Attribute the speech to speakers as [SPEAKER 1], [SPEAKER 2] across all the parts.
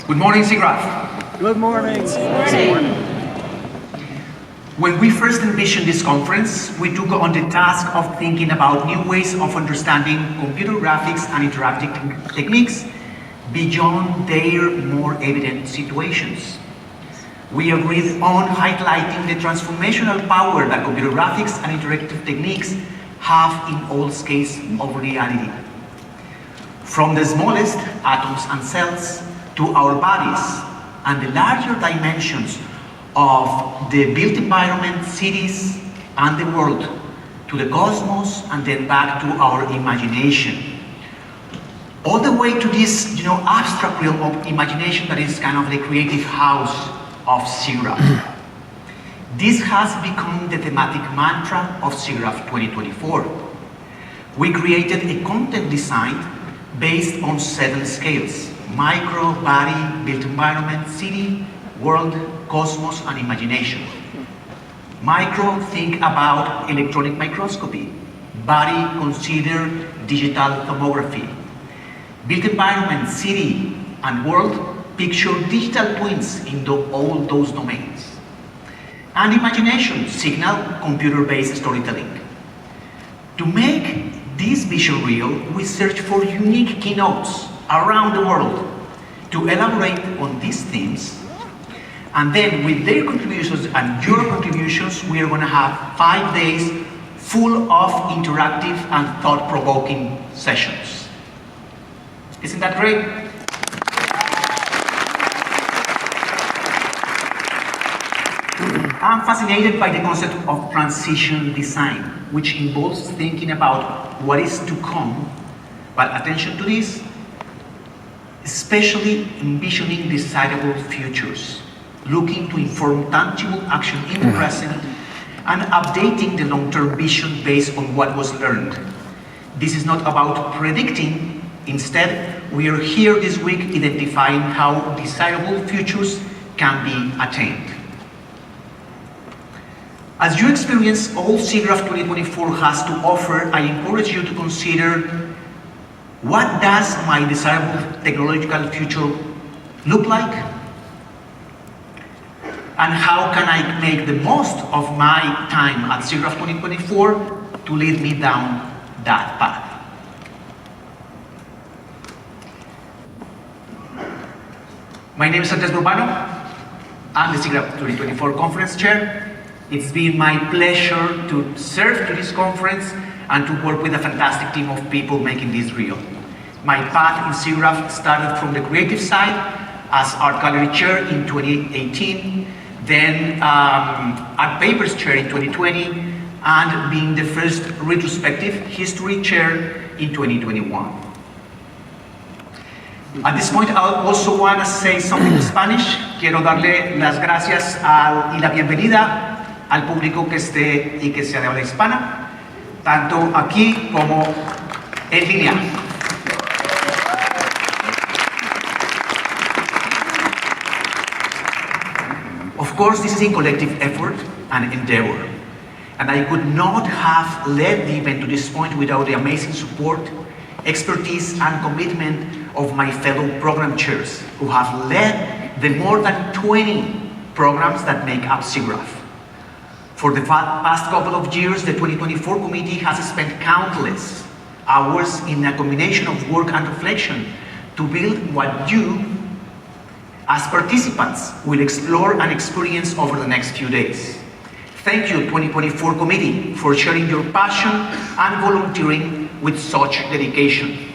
[SPEAKER 1] Good morning, SIGGRAPH.
[SPEAKER 2] Good morning.
[SPEAKER 3] Good morning.
[SPEAKER 1] When we first envisioned this conference, we took on the task of thinking about new ways of understanding computer graphics and interactive techniques beyond their more evident situations. We agreed on highlighting the transformational power that computer graphics and interactive techniques have in all scales of reality. From the smallest atoms and cells to our bodies and the larger dimensions of the built environment, cities, and the world, to the cosmos, and then back to our imagination. All the way to this, abstract realm of imagination that is kind of the creative house of SIGGRAPH. This has become the thematic mantra of SIGGRAPH 2024. We created a content design based on 7 scales: micro, body, built environment, city, world, cosmos, and imagination. Micro, think about electronic microscopy. Body, consider digital tomography. Built environment, city, and world, picture digital twins in all those domains. And imagination, signal, computer-based storytelling. To make this vision real, we search for unique keynotes around the world to elaborate on these themes. And then with their contributions and your contributions, we are going to have 5 days full of interactive and thought-provoking sessions. Isn't that great? I'm fascinated by the concept of transition design, which involves thinking about what is to come, but attention to this, especially envisioning desirable futures, looking to inform tangible action in the present, and updating the long-term vision based on what was learned. This is not about predicting. Instead, we are here this week identifying how desirable futures can be attained. As you experience all SIGGRAPH 2024 has to offer, I encourage you to consider, what does my desirable technological future look like? And how can I make the most of my time at SIGGRAPH 2024 to lead me down that path? My name is Sagar. I'm the SIGGRAPH 2024 Conference Chair. It's been my pleasure to serve to this conference and to work with a fantastic team of people making this real. My path in SIGGRAPH started from the creative side as Art Gallery Chair in 2018, then Art Papers Chair in 2020, and being the first retrospective history chair in 2021. At this point, I also want to say something in Spanish. Quiero darle las gracias y la bienvenida al público que esté y que sea de habla hispana, tanto aquí como en línea. Of course, this is a collective effort and endeavor, and I could not have led the event to this point without the amazing support, expertise, and commitment of my fellow program chairs, who have led the more than 20 programs that make up SIGGRAPH. For the past couple of years, the 2024 committee has spent countless hours in a combination of work and reflection to build what you, as participants, will explore and experience over the next few days. Thank you, 2024 committee, for sharing your passion and volunteering with such dedication.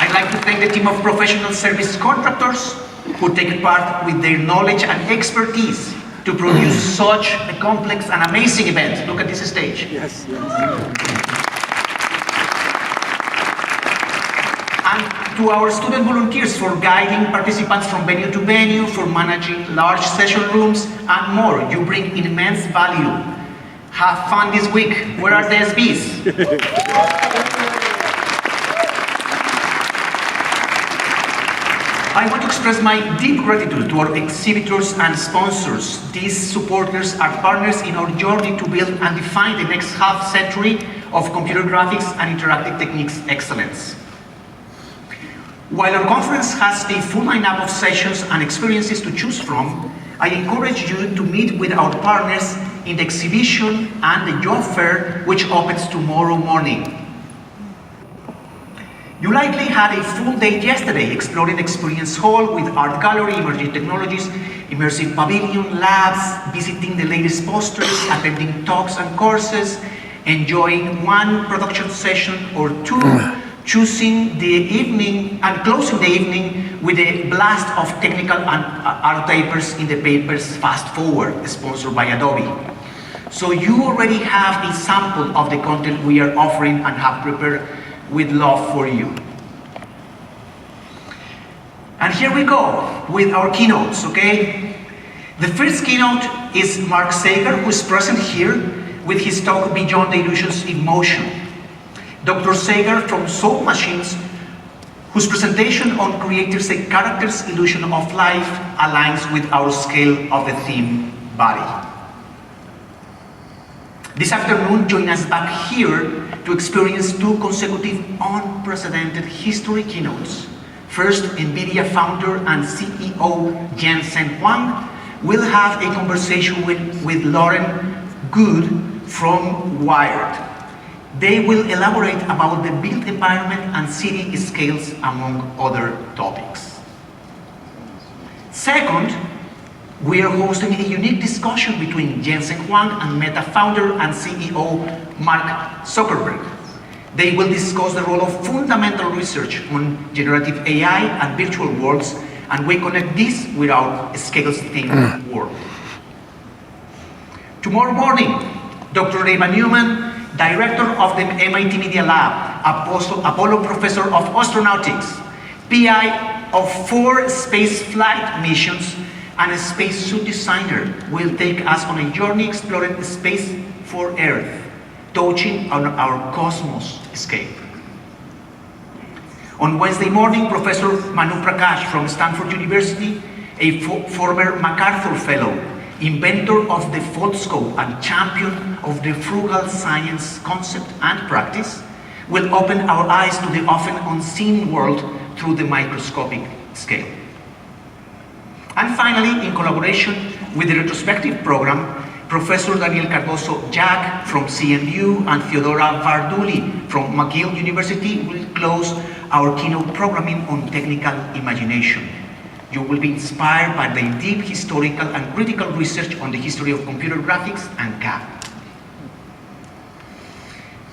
[SPEAKER 1] I'd like to thank the team of professional service contractors who take part with their knowledge and expertise to produce such a complex and amazing event. Look at this stage.
[SPEAKER 2] Yes.
[SPEAKER 1] And to our student volunteers for guiding participants from venue to venue, for managing large session rooms, and more. You bring immense value. Have fun this week. Where are the SBs? I want to express my deep gratitude to our exhibitors and sponsors. These supporters are partners in our journey to build and define the next half century of Computer Graphics and Interactive Techniques Excellence. While our conference has a full lineup of sessions and experiences to choose from, I encourage you to meet with our partners in the exhibition and the job fair, which opens tomorrow morning. You likely had a full day yesterday exploring Experience Hall with Art Gallery, Emerging Technologies, Immersive Pavilion, labs, visiting the latest posters, attending talks and courses, enjoying one production session or two, choosing the evening and closing the evening with a blast of technical and art papers in the papers Fast Forward, sponsored by Adobe. So you already have a sample of the content we are offering and have prepared with love for you. And here we go with our keynotes, okay? The first keynote is Mark Sagar, who is present here with his talk Beyond the Illusions in Motion. Dr. Sagar from Soul Machines, whose presentation on Creators and Characters Illusion of Life aligns with our scale of the theme body. This afternoon, join us back here to experience two consecutive unprecedented history keynotes. First, NVIDIA founder and CEO Jensen Huang will have a conversation with Lauren Good from Wired. They will elaborate about the built environment and city scales, among other topics. Second, we are hosting a unique discussion between Jensen Huang and Meta founder and CEO Mark Zuckerberg. They will discuss the role of fundamental research on generative AI and virtual worlds, and we connect this with our scales theme world. Tomorrow morning, Dr. Eva Newman, director of the MIT Media Lab, Apollo Professor of Astronautics, PI of 4 space flight missions, and a spacesuit designer, will take us on a journey exploring space for Earth, touching on our cosmos scape. On Wednesday morning, Professor Manu Prakash from Stanford University, a former MacArthur Fellow, inventor of the foldscope and champion of the frugal science concept and practice, will open our eyes to the often unseen world through the microscopic scale. And finally, in collaboration with the retrospective program, Professor Daniel Cardoso-Jack from CMU and Theodora Varduli from McGill University will close our keynote programming on technical imagination. You will be inspired by the deep historical and critical research on the history of computer graphics and CAD.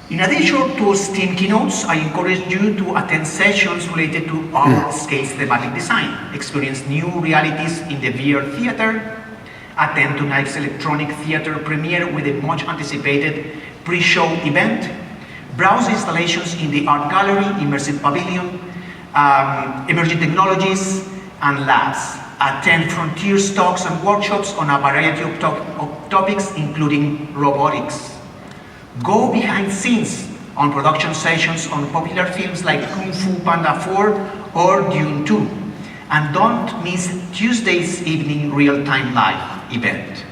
[SPEAKER 1] In addition to STEAM keynotes, I encourage you to attend sessions related to our scales thematic design, experience new realities in the VR theater, attend tonight's electronic theater premiere with a much anticipated pre-show event, browse installations in the art gallery, immersive pavilion, emerging technologies, and labs. Attend frontiers talks and workshops on a variety of topics, including robotics. Go behind scenes on production sessions on popular films like Kung Fu Panda 4 or Dune 2. And don't miss Tuesday's evening real-time live event.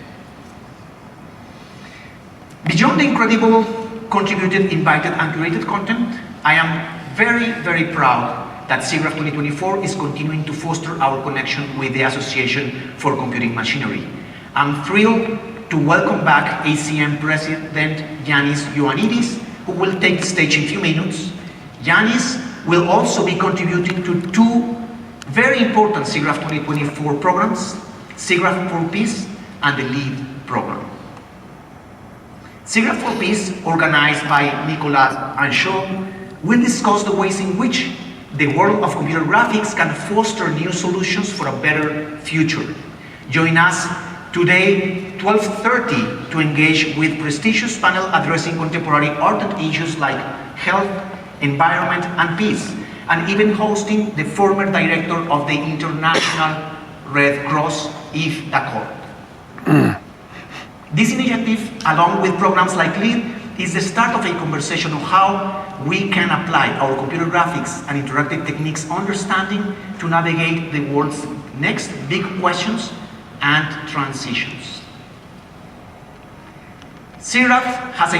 [SPEAKER 1] Beyond the incredible contributed, invited, and curated content, I am very, very proud that SIGGRAPH 2024 is continuing to foster our connection with the Association for Computing Machinery. I'm thrilled to welcome back ACM President Yanis Ioannidis, who will take the stage in a few minutes. Yanis will also be contributing to 2 very important SIGGRAPH 2024 programs, SIGGRAPH for Peace and the LEAD program. SIGGRAPH for Peace, organized by Nicolas Anchaud, will discuss the ways in which the world of computer graphics can foster new solutions for a better future. Join us today, 12:30, to engage with prestigious panel addressing contemporary ardent issues like health, environment, and peace, and even hosting the former director of the International Red Cross, Yves Dacourt. This initiative, along with programs like LEAD, is the start of a conversation on how we can apply our computer graphics and interactive techniques understanding to navigate the world's next big questions and transitions. SIGGRAPH has a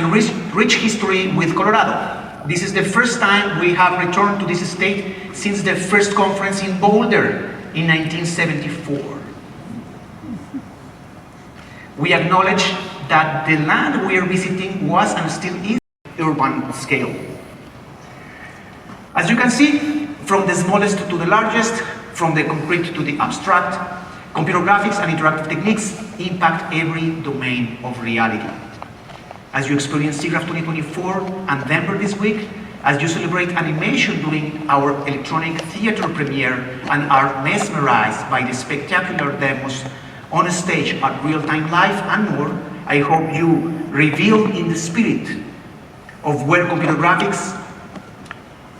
[SPEAKER 1] rich history with Colorado. This is the first time we have returned to this state since the first conference in Boulder in 1974. We acknowledge that the land we are visiting was and still is urban scale. As you can see, from the smallest to the largest, from the concrete to the abstract, computer graphics and interactive techniques impact every domain of reality. As you experience SIGGRAPH 2024 and Denver this week, as you celebrate animation during our electronic theater premiere and are mesmerized by the spectacular demos on stage at Real-Time Live and more, I hope you reveal in the spirit of where computer graphics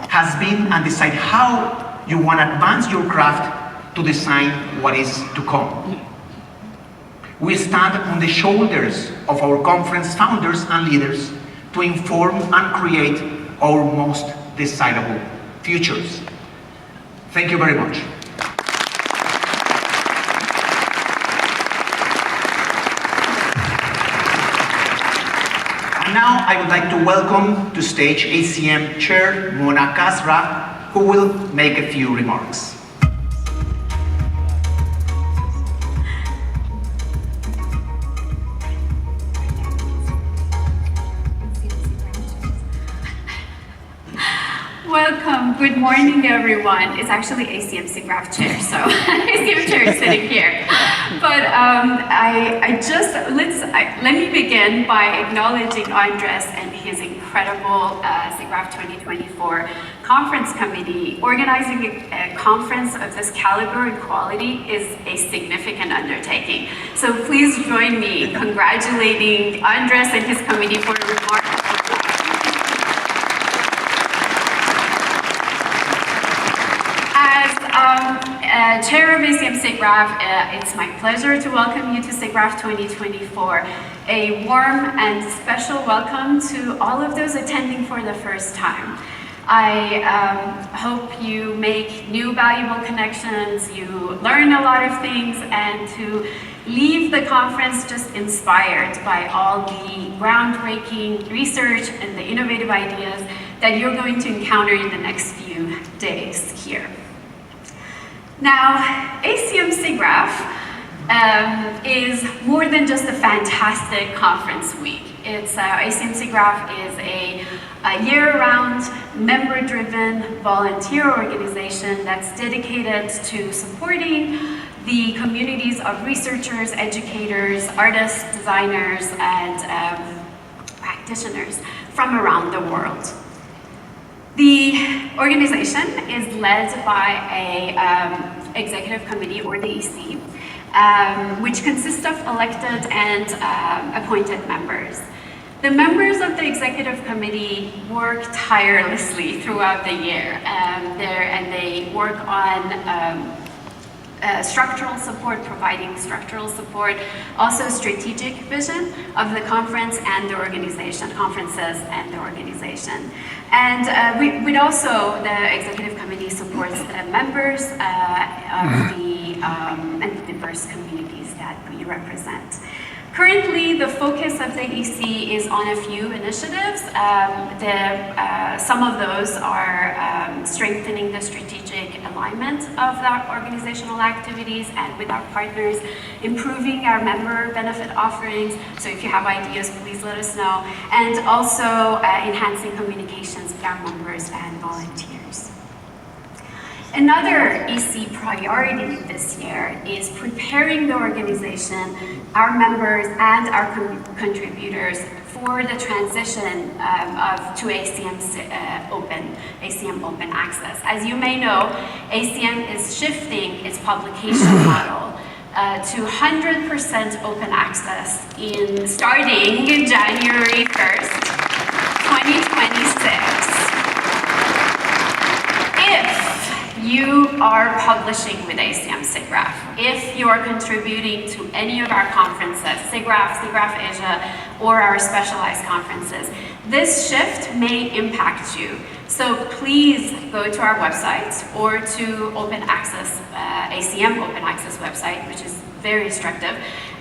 [SPEAKER 1] has been and decide how you want to advance your craft to design what is to come. We stand on the shoulders of our conference founders and leaders to inform and create our most desirable futures. Thank you very much. And now I would like to welcome to stage ACM Chair Mona Kasra, who will make a few remarks.
[SPEAKER 2] Welcome, good morning everyone. It's actually ACM SIGGRAPH Chair, so ACM Chair is sitting here. But let me begin by acknowledging Andres and his incredible SIGGRAPH 2024 conference committee. Organizing a conference of this caliber and quality is a significant undertaking. So please join me in congratulating Andres and his committee for a remarkable. Chair of ACM SIGGRAPH, it's my pleasure to welcome you to SIGGRAPH 2024. A warm and special welcome to all of those attending for the first time. I hope you make new valuable connections, you learn a lot of things, and to leave the conference just inspired by all the groundbreaking research and the innovative ideas that you're going to encounter in the next few days here. Now, ACM SIGGRAPH is more than just a fantastic conference week. ACM SIGGRAPH is a year-round, member-driven volunteer organization that's dedicated to supporting the communities of researchers, educators, artists, designers, and practitioners from around the world. The organization is led by a executive committee, or the EC, which consists of elected and appointed members. The members of the executive committee work tirelessly throughout the year, and they work on structural support, providing structural support, also strategic vision of the conference and the organization, conferences and the organization. And we'd also, the executive committee supports the members of the and the diverse communities that we represent. Currently, the focus of the EC is on a few initiatives. Some of those are strengthening the strategic alignment of our organizational activities and with our partners, improving our member benefit offerings. So if you have ideas, please let us know. And also enhancing communications with our members and volunteers. Another EC priority this year is preparing the organization, our members, and our contributors for the transition to ACM Open Access. As you may know, ACM is shifting its publication model to 100% open access starting January 1st, 2026. You are publishing with ACM SIGGRAPH. If you are contributing to any of our conferences, SIGGRAPH, SIGGRAPH Asia, or our specialized conferences, this shift may impact you. So please go to our website or to Open Access, ACM Open Access website, which is very instructive,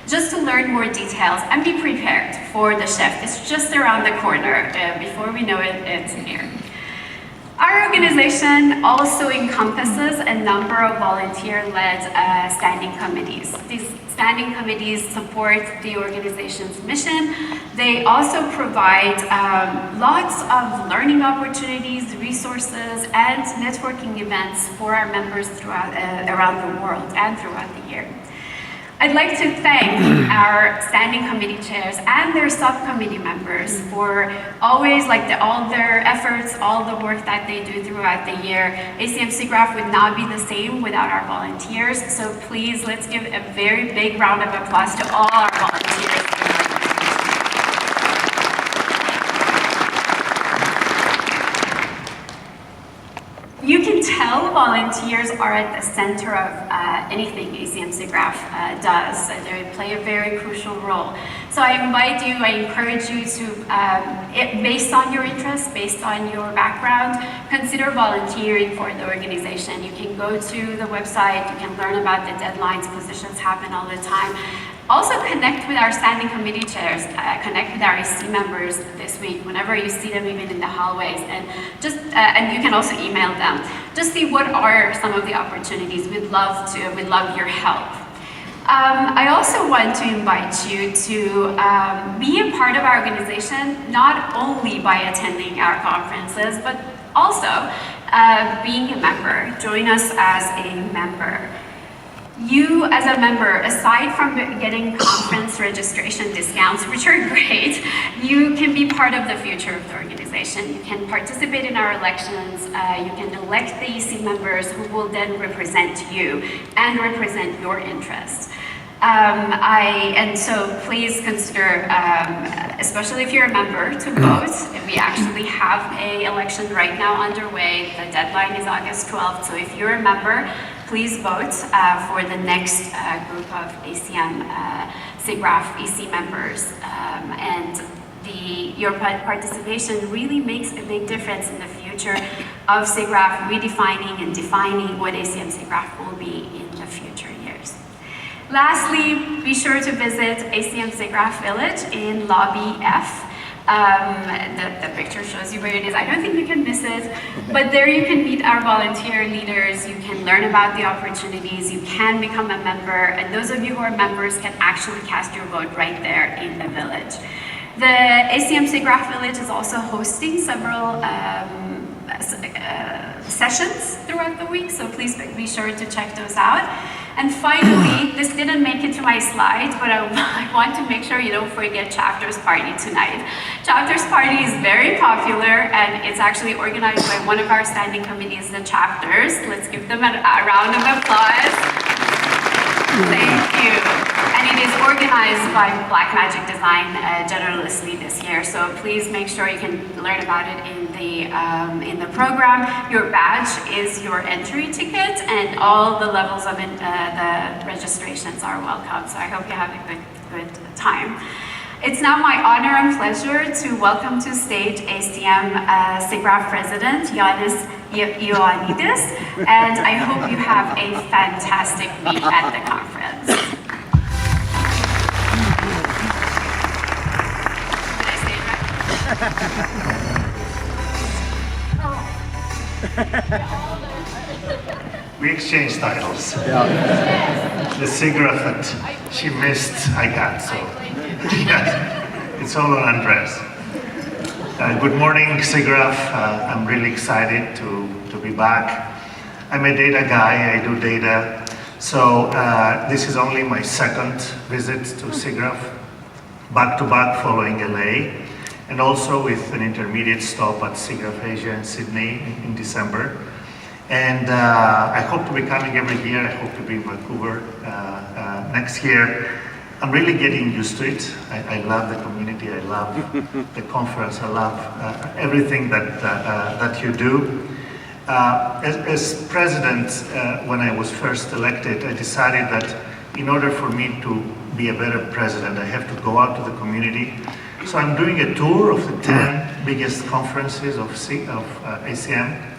[SPEAKER 2] just to learn more details and be prepared for the shift. It's just around the corner. Before we know it, it's here. Our organization also encompasses a number of volunteer-led standing committees. These standing committees support the organization's mission. They also provide lots of learning opportunities, resources, and networking events for our members throughout, around the world and throughout the year. I'd like to thank our standing committee chairs and their subcommittee members for always, all their efforts, all the work that they do throughout the year. ACM SIGGRAPH would not be the same without our volunteers, so please let's give a very big round of applause to all our volunteers. You can tell volunteers are at the center of anything ACM SIGGRAPH does. They play a very crucial role. So I invite you, I encourage you to, based on your interests, based on your background, consider volunteering for the organization. You can go to the website, you can learn about the deadlines, positions happen all the time. Also connect with our standing committee chairs, connect with our EC members this week, whenever you see them even in the hallways, and and you can also email them. Just see what are some of the opportunities. We'd love your help. I also want to invite you to be a part of our organization, not only by attending our conferences, but also being a member. Join us as a member. You, as a member, aside from getting conference registration discounts, which are great, you can be part of the future of the organization. You can participate in our elections. You can elect the EC members who will then represent you and represent your interests. And so please consider, especially if you're a member, to vote. We actually have an election right now underway. The deadline is August 12th, so if you're a member, please vote for the next group of ACM SIGGRAPH EC members. Your participation really makes a big difference in the future of SIGGRAPH, redefining and defining what ACM SIGGRAPH will be in the future years. Lastly, be sure to visit ACM SIGGRAPH Village in Lobby F. The picture shows you where it is. I don't think you can miss it, but there you can meet our volunteer leaders, you can learn about the opportunities, you can become a member, and those of you who are members can actually cast your vote right there in the village. The ACM SIGGRAPH Village is also hosting several sessions throughout the week, so please be sure to check those out. And finally, this didn't make it to my slides, but I want to make sure you don't forget Chapters Party tonight. Chapters Party is very popular, and it's actually organized by one of our standing committees, the chapters. Let's give them a round of applause. Thank you. And it is organized by Blackmagic Design generously this year, so please make sure you can learn about it in the program. Your badge is your entry ticket, and all the levels of the registrations are welcome, so I hope you have a good time. It's now my honor and pleasure to welcome to stage ACM SIGGRAPH President, Yannis Ioannidis, and I hope you have a fantastic week at the conference. Did I say it right?
[SPEAKER 3] We exchanged titles. Yeah. The SIGGRAPH that she missed, I got, so yes, it's all on Andres. Good morning, SIGGRAPH. I'm really excited to be back. I'm a data guy, I do data. So this is only my second visit to SIGGRAPH, back-to-back following LA, and also with an intermediate stop at SIGGRAPH Asia in Sydney in December. And I hope to be coming every year. I hope to be in Vancouver next year. I'm really getting used to it. I love the community. I love the conference. I love everything that you do. As president, when I was first elected, I decided that in order for me to be a better president, I have to go out to the community. So I'm doing a tour of the 10 biggest conferences of ACM.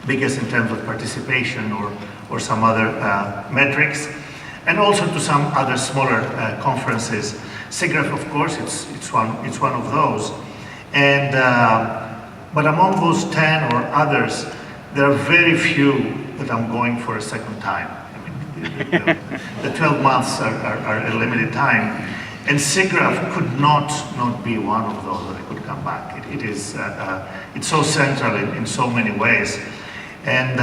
[SPEAKER 3] Biggest in terms of participation or some other metrics. and also to some other smaller conferences. SIGGRAPH, of course, it's one of those. And but among those 10 or others, there are very few that I'm going for a second time. I mean, the 12 months are a limited time, and SIGGRAPH could not be one of those that I could come back. It's so central in so many ways, and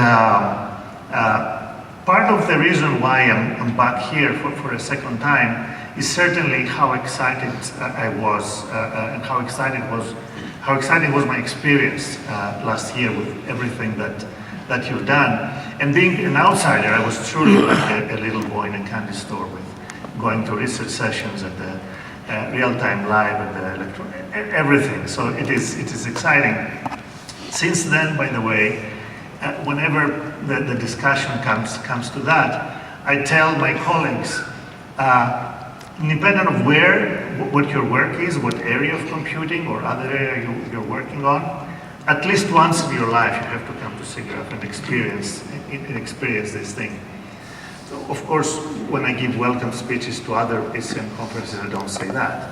[SPEAKER 3] part of the reason why I'm back here for a second time is certainly how excited I was, and how exciting was my experience last year with everything that you've done. And being an outsider, I was truly like a little boy in a candy store, with going to research sessions at the real-time live and everything. So it is exciting. Since then, by the way, whenever the discussion comes to that, I tell my colleagues, independent of what your work is, what area of computing or other area you're working on, at least once in your life you have to come to SIGGRAPH and experience this thing. So of course, when I give welcome speeches to other ACM conferences, I don't say that.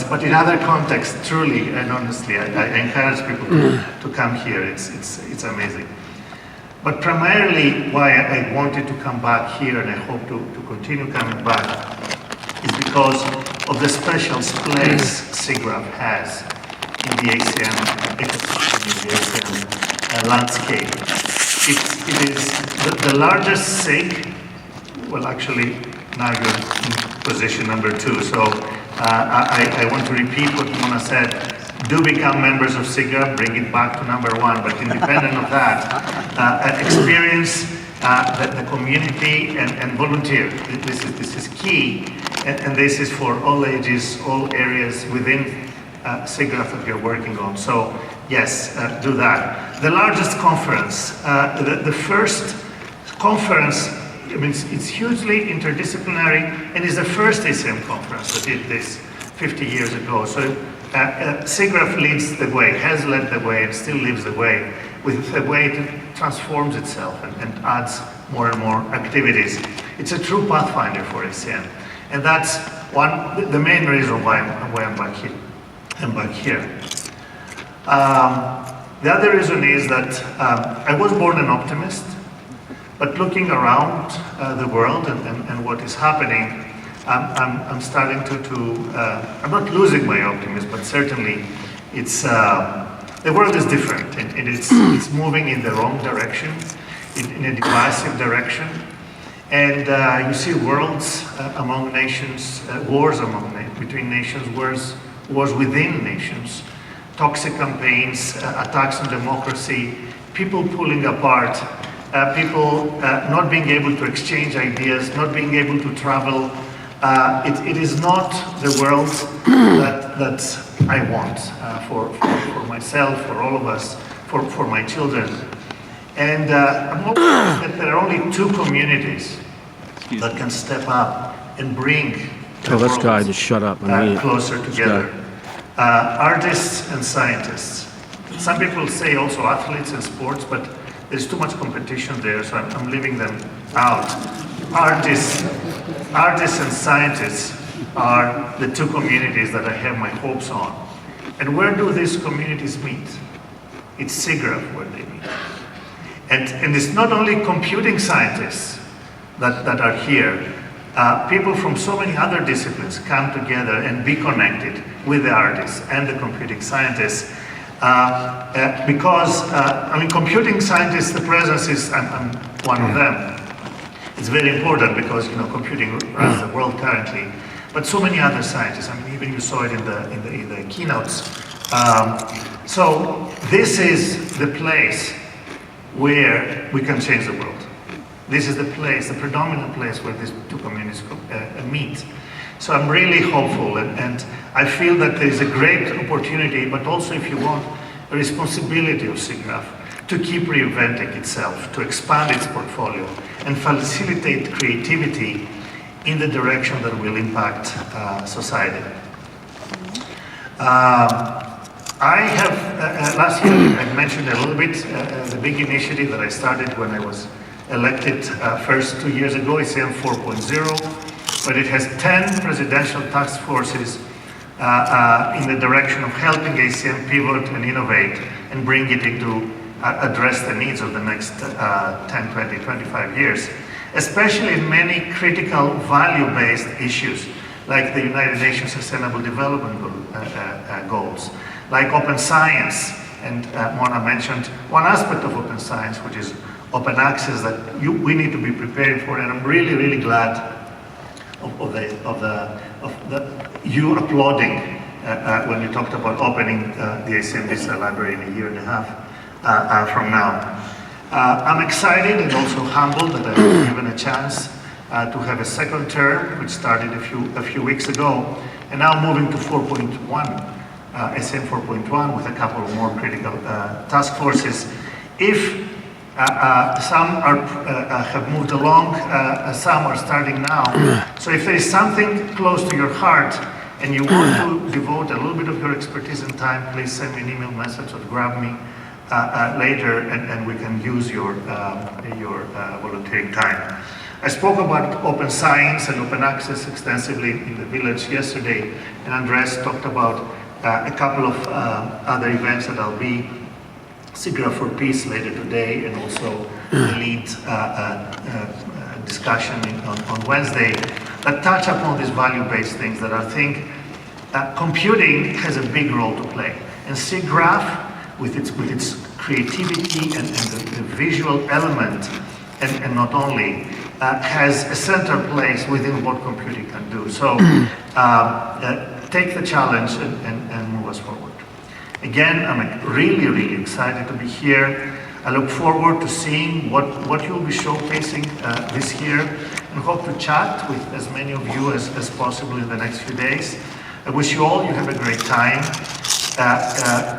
[SPEAKER 3] but in other contexts, truly and honestly, I encourage people to come here. It's amazing. But primarily why I wanted to come back here, and I hope to continue coming back, is because of the special place SIGGRAPH has in the ACM ecosystem, in the ACM landscape. It is the largest SIG. Well, actually, now you're in position number 2. So I want to repeat what Mona said. Do become members of SIGGRAPH, bring it back to number 1. But independent of that, experience the community and volunteer. This is key, and this is for all ages, all areas within SIGGRAPH that you're working on. So yes, do that. The largest conference, the first conference, I mean, it's hugely interdisciplinary, and is the first ACM conference that did this 50 years ago. So SIGGRAPH leads the way, has led the way, and still leads the way, with the way it transforms itself and adds more and more activities. It's a true pathfinder for ACM, and that's the main reason why I'm back here. The other reason is that I was born an optimist, but looking around the world and what is happening, I'm starting I'm not losing my optimism, but certainly the world is different, and it's moving in the wrong direction, in a divisive direction. And you see worlds among nations, wars between nations, wars within nations, toxic campaigns, attacks on democracy, people pulling apart, people not being able to exchange ideas, not being able to travel. It is not the world that I want for myself, for all of us, for my children. And I'm hoping that there are only 2 communities that can step up and bring the
[SPEAKER 4] this
[SPEAKER 3] world
[SPEAKER 4] guy just shut up.
[SPEAKER 3] closer together. Artists and scientists. Some people say also athletes and sports, but there's too much competition there, so I'm leaving them out. Artists and scientists are the 2 communities that I have my hopes on. And where do these communities meet? It's SIGGRAPH where they meet. And it's not only computing scientists that are here. People from so many other disciplines come together and be connected with the artists and the computing scientists. Because, I mean, computing scientists, the presence is, I'm one of them. It's very important because, you know, computing runs the world currently. But so many other scientists, I mean, even you saw it in the keynotes. So this is the place where we can change the world. This is the place, the predominant place where these 2 communities meet. So I'm really hopeful, and I feel that there is a great opportunity, but also, if you want, a responsibility of SIGGRAPH to keep reinventing itself, to expand its portfolio, and facilitate creativity in the direction that will impact society. I have, last year I mentioned a little bit the big initiative that I started when I was elected first 2 years ago, ASEAN 4.0, but it has 10 presidential task forces in the direction of helping ASEAN pivot and innovate and bring it into address the needs of the next 10, 20, 25 years, especially in many critical value-based issues like the United Nations Sustainable Development Goals, like open science. And Mona mentioned one aspect of open science, which is open access that we need to be preparing for. And I'm really, really glad of you applauding when you talked about opening the ASEAN Visa Library in a year and a half from now. I'm excited and also humbled that I was given a chance to have a second term, which started a few weeks ago, and now moving to 4.1, ASEAN 4.1, with a couple of more critical task forces. If some have moved along, some are starting now. So if there is something close to your heart and you want to devote a little bit of your expertise and time, please send me an email message or grab me later, and we can use your volunteering time. I spoke about open science and open access extensively in the village yesterday, and Andres talked about a couple of other events that I'll be SIGGRAPH for Peace later today, and also the lead discussion on Wednesday that touch upon these value-based things that I think computing has a big role to play. And SIGGRAPH, with its creativity and the visual element, and not only, has a center place within what computing can do. So take the challenge and move us forward. Again, I'm really, really excited to be here. I look forward to seeing what you'll be showcasing this year, and hope to chat with as many of you as possible in the next few days. I wish you have a great time.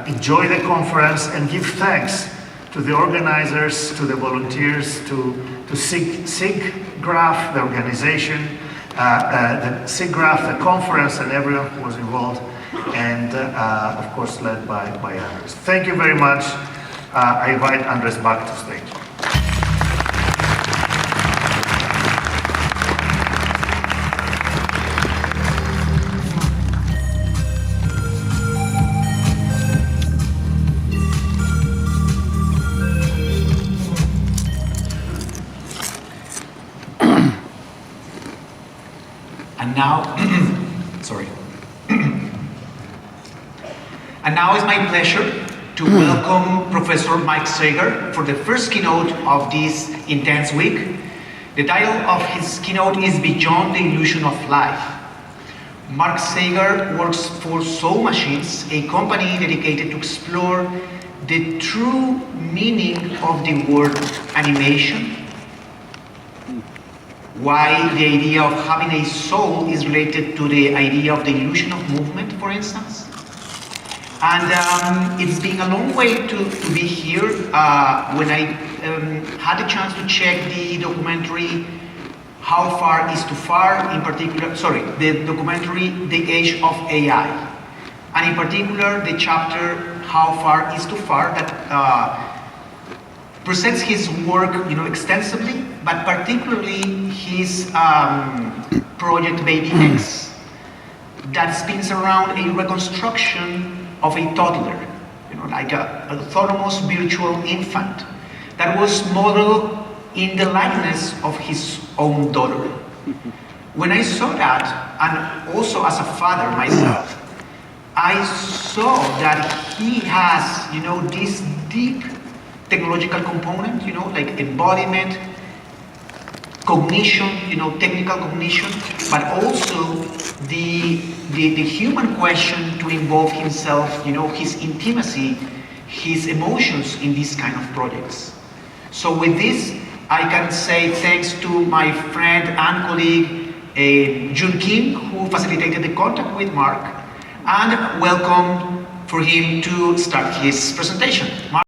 [SPEAKER 3] Enjoy the conference and give thanks to the organizers, to the volunteers, to SIGGRAPH, the organization, the SIGGRAPH, the conference, and everyone who was involved, and of course led by Andres. Thank you very much. I invite Andres back to stage.
[SPEAKER 1] And now, sorry. And now it's my pleasure to welcome Professor Mike Sagar for the first keynote of this intense week. The title of his keynote is Beyond the Illusion of Life. Mark Sagar works for Soul Machines, a company dedicated to explore the true meaning of the word animation. Why the idea of having a soul is related to the idea of the illusion of movement, for instance. And it's been a long way to be here. When I had a chance to check the documentary, How Far is Too Far, in particular, sorry, the documentary, The Age of AI. And in particular, the chapter, How Far is Too Far, that presents his work, extensively, but particularly his project Baby X, that spins around a reconstruction of a toddler, like a autonomous virtual infant that was modeled in the likeness of his own daughter. When I saw that, and also as a father myself, I saw that he has, this deep technological component, like embodiment, cognition, technical cognition, but also the human question to involve himself, his intimacy, his emotions in these kind of projects. So with this, I can say thanks to my friend and colleague, Jun Kim, who facilitated the contact with Mark, and welcome for him to start his presentation. Mark?